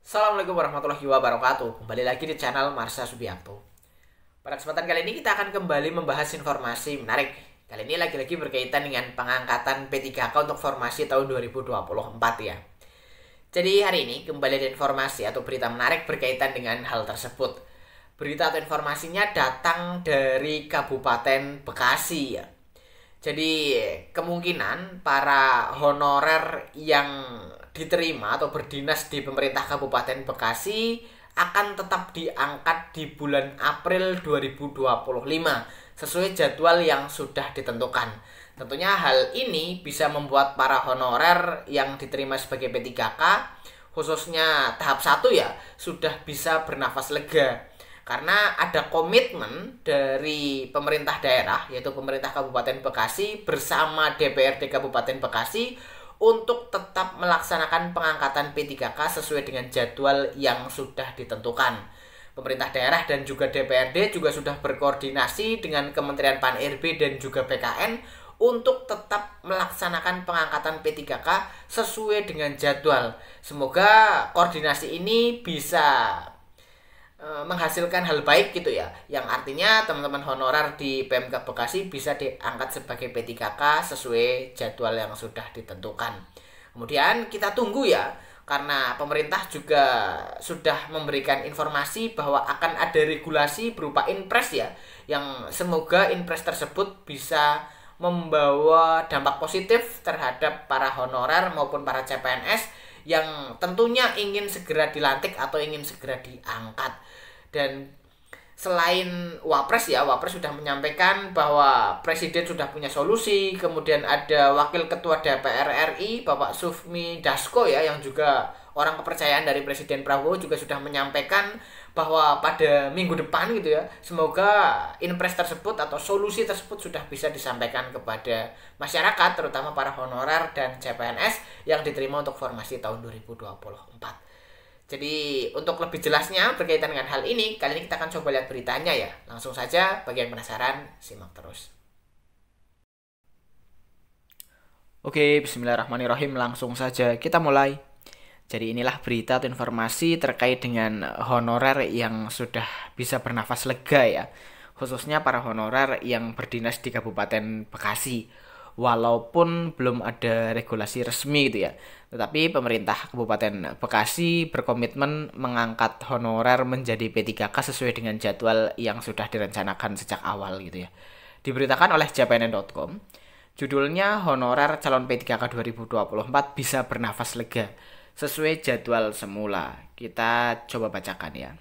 Assalamualaikum warahmatullahi wabarakatuh. Kembali lagi di channel Marsha Subiakto. Pada kesempatan kali ini kita akan kembali membahas informasi menarik. Kali ini lagi-lagi berkaitan dengan pengangkatan P3K untuk formasi tahun 2024 ya. Jadi hari ini kembali ada informasi atau berita menarik berkaitan dengan hal tersebut. Berita atau informasinya datang dari Kabupaten Bekasi ya. Jadi kemungkinan para honorer yang diterima atau berdinas di pemerintah Kabupaten Bekasi akan tetap diangkat di bulan April 2025 sesuai jadwal yang sudah ditentukan. Tentunya hal ini bisa membuat para honorer yang diterima sebagai P3K khususnya tahap 1 ya sudah bisa bernafas lega. Karena ada komitmen dari pemerintah daerah, yaitu pemerintah Kabupaten Bekasi bersama DPRD Kabupaten Bekasi untuk tetap melaksanakan pengangkatan P3K sesuai dengan jadwal yang sudah ditentukan. Pemerintah daerah dan juga DPRD juga sudah berkoordinasi dengan Kementerian Pan-RB dan juga BKN untuk tetap melaksanakan pengangkatan P3K sesuai dengan jadwal. Semoga koordinasi ini bisa menghasilkan hal baik gitu ya, yang artinya teman-teman honorer di PMK Bekasi bisa diangkat sebagai P3K sesuai jadwal yang sudah ditentukan. Kemudian kita tunggu ya, karena pemerintah juga sudah memberikan informasi bahwa akan ada regulasi berupa Inpres ya, yang semoga Inpres tersebut bisa membawa dampak positif terhadap para honorer maupun para CPNS yang tentunya ingin segera dilantik atau ingin segera diangkat. Dan selain Wapres ya, Wapres sudah menyampaikan bahwa Presiden sudah punya solusi. Kemudian ada Wakil Ketua DPR RI Bapak Sufmi Dasko ya, yang juga orang kepercayaan dari Presiden Prabowo, juga sudah menyampaikan bahwa pada minggu depan gitu ya, semoga Inpres tersebut atau solusi tersebut sudah bisa disampaikan kepada masyarakat, terutama para honorer dan CPNS yang diterima untuk formasi tahun 2024. Jadi untuk lebih jelasnya berkaitan dengan hal ini, kali ini kita akan coba lihat beritanya ya. Langsung saja, bagi yang penasaran, simak terus. Oke, bismillahirrahmanirrahim, langsung saja kita mulai. Jadi inilah berita atau informasi terkait dengan honorer yang sudah bisa bernafas lega ya. Khususnya para honorer yang berdinas di Kabupaten Bekasi. Walaupun belum ada regulasi resmi gitu ya, tetapi pemerintah Kabupaten Bekasi berkomitmen mengangkat honorer menjadi P3K sesuai dengan jadwal yang sudah direncanakan sejak awal gitu ya. Diberitakan oleh jpnn.com, judulnya honorer calon P3K 2024 bisa bernafas lega sesuai jadwal semula. Kita coba bacakan ya.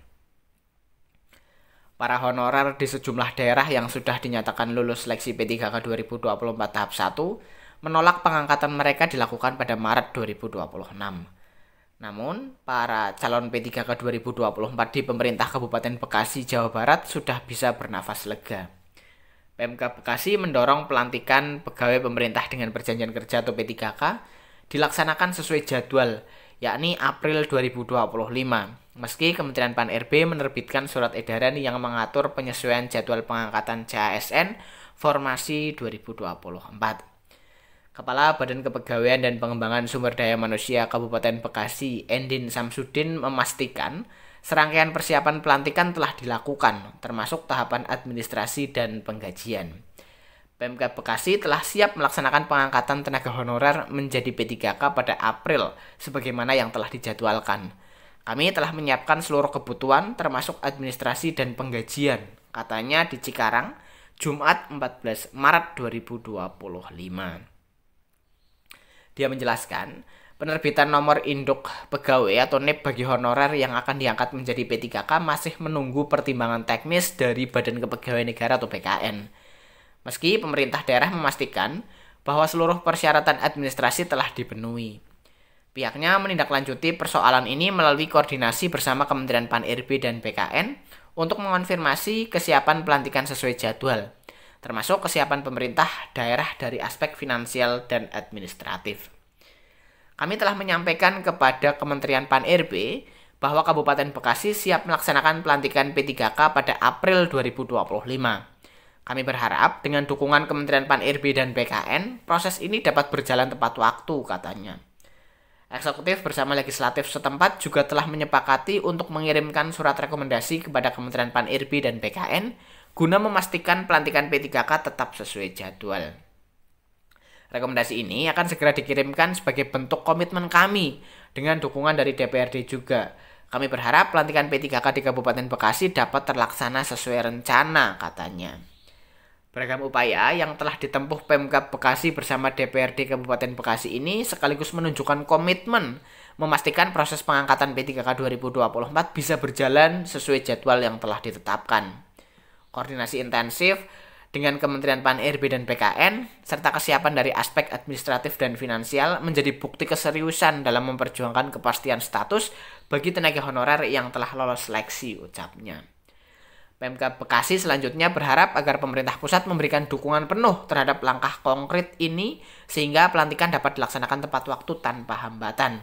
Para honorer di sejumlah daerah yang sudah dinyatakan lulus seleksi P3K 2024 tahap 1 menolak pengangkatan mereka dilakukan pada Maret 2026. Namun, para calon P3K 2024 di pemerintah Kabupaten Bekasi, Jawa Barat sudah bisa bernafas lega. PMK Bekasi mendorong pelantikan pegawai pemerintah dengan perjanjian kerja atau P3K dilaksanakan sesuai jadwal, yakni April 2025. Meski Kementerian Pan-RB menerbitkan surat edaran yang mengatur penyesuaian jadwal pengangkatan CASN formasi 2024. Kepala Badan Kepegawaian dan Pengembangan Sumber Daya Manusia Kabupaten Bekasi, Endin Samsudin, memastikan serangkaian persiapan pelantikan telah dilakukan, termasuk tahapan administrasi dan penggajian. PMK Bekasi telah siap melaksanakan pengangkatan tenaga honorer menjadi P3K pada April, sebagaimana yang telah dijadwalkan. Kami telah menyiapkan seluruh kebutuhan termasuk administrasi dan penggajian, katanya di Cikarang, Jumat 14 Maret 2025. Dia menjelaskan, penerbitan nomor induk pegawai atau NIP bagi honorer yang akan diangkat menjadi P3K masih menunggu pertimbangan teknis dari Badan Kepegawaian Negara atau BKN. Meski pemerintah daerah memastikan bahwa seluruh persyaratan administrasi telah dipenuhi. Pihaknya menindaklanjuti persoalan ini melalui koordinasi bersama Kementerian Pan-RB dan BKN untuk mengonfirmasi kesiapan pelantikan sesuai jadwal, termasuk kesiapan pemerintah daerah dari aspek finansial dan administratif. Kami telah menyampaikan kepada Kementerian Pan-RB bahwa Kabupaten Bekasi siap melaksanakan pelantikan P3K pada April 2025. Kami berharap dengan dukungan Kementerian Pan-RB dan BKN, proses ini dapat berjalan tepat waktu, katanya. Eksekutif bersama legislatif setempat juga telah menyepakati untuk mengirimkan surat rekomendasi kepada Kementerian Pan-IRB dan BKN guna memastikan pelantikan P3K tetap sesuai jadwal. Rekomendasi ini akan segera dikirimkan sebagai bentuk komitmen kami dengan dukungan dari DPRD juga. Kami berharap pelantikan P3K di Kabupaten Bekasi dapat terlaksana sesuai rencana, katanya. Beragam upaya yang telah ditempuh Pemkab Bekasi bersama DPRD Kabupaten Bekasi ini sekaligus menunjukkan komitmen memastikan proses pengangkatan P3K 2024 bisa berjalan sesuai jadwal yang telah ditetapkan. Koordinasi intensif dengan Kementerian Pan-IRB dan BKN serta kesiapan dari aspek administratif dan finansial menjadi bukti keseriusan dalam memperjuangkan kepastian status bagi tenaga honorer yang telah lolos seleksi, ucapnya. Pemkab Bekasi selanjutnya berharap agar pemerintah pusat memberikan dukungan penuh terhadap langkah konkret ini sehingga pelantikan dapat dilaksanakan tepat waktu tanpa hambatan.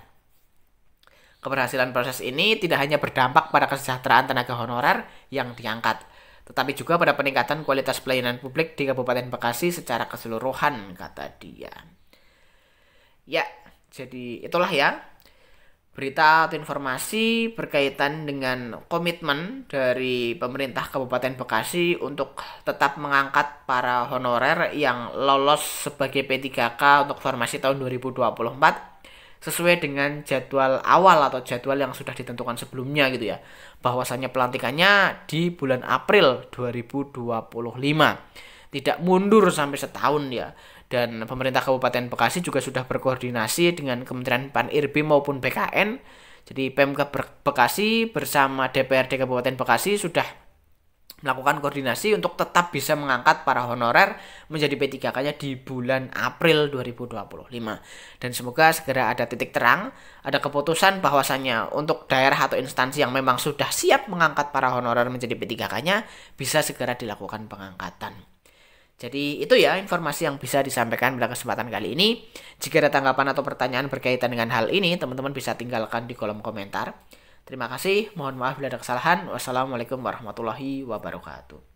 Keberhasilan proses ini tidak hanya berdampak pada kesejahteraan tenaga honorer yang diangkat, tetapi juga pada peningkatan kualitas pelayanan publik di Kabupaten Bekasi secara keseluruhan, kata dia. Ya, jadi itulah ya berita atau informasi berkaitan dengan komitmen dari pemerintah Kabupaten Bekasi untuk tetap mengangkat para honorer yang lolos sebagai P3K untuk formasi tahun 2024 sesuai dengan jadwal awal atau jadwal yang sudah ditentukan sebelumnya gitu ya. Bahwasannya pelantikannya di bulan April 2025. Tidak mundur sampai setahun ya. Dan pemerintah Kabupaten Bekasi juga sudah berkoordinasi dengan Kementerian Pan-IRB maupun BKN. Jadi Pemkab Bekasi bersama DPRD Kabupaten Bekasi sudah melakukan koordinasi untuk tetap bisa mengangkat para honorer menjadi P3K-nya di bulan April 2025. Dan semoga segera ada titik terang, ada keputusan bahwasannya untuk daerah atau instansi yang memang sudah siap mengangkat para honorer menjadi P3K-nya bisa segera dilakukan pengangkatan. Jadi itu ya informasi yang bisa disampaikan pada kesempatan kali ini. Jika ada tanggapan atau pertanyaan berkaitan dengan hal ini, teman-teman bisa tinggalkan di kolom komentar. Terima kasih, mohon maaf bila ada kesalahan. Wassalamualaikum warahmatullahi wabarakatuh.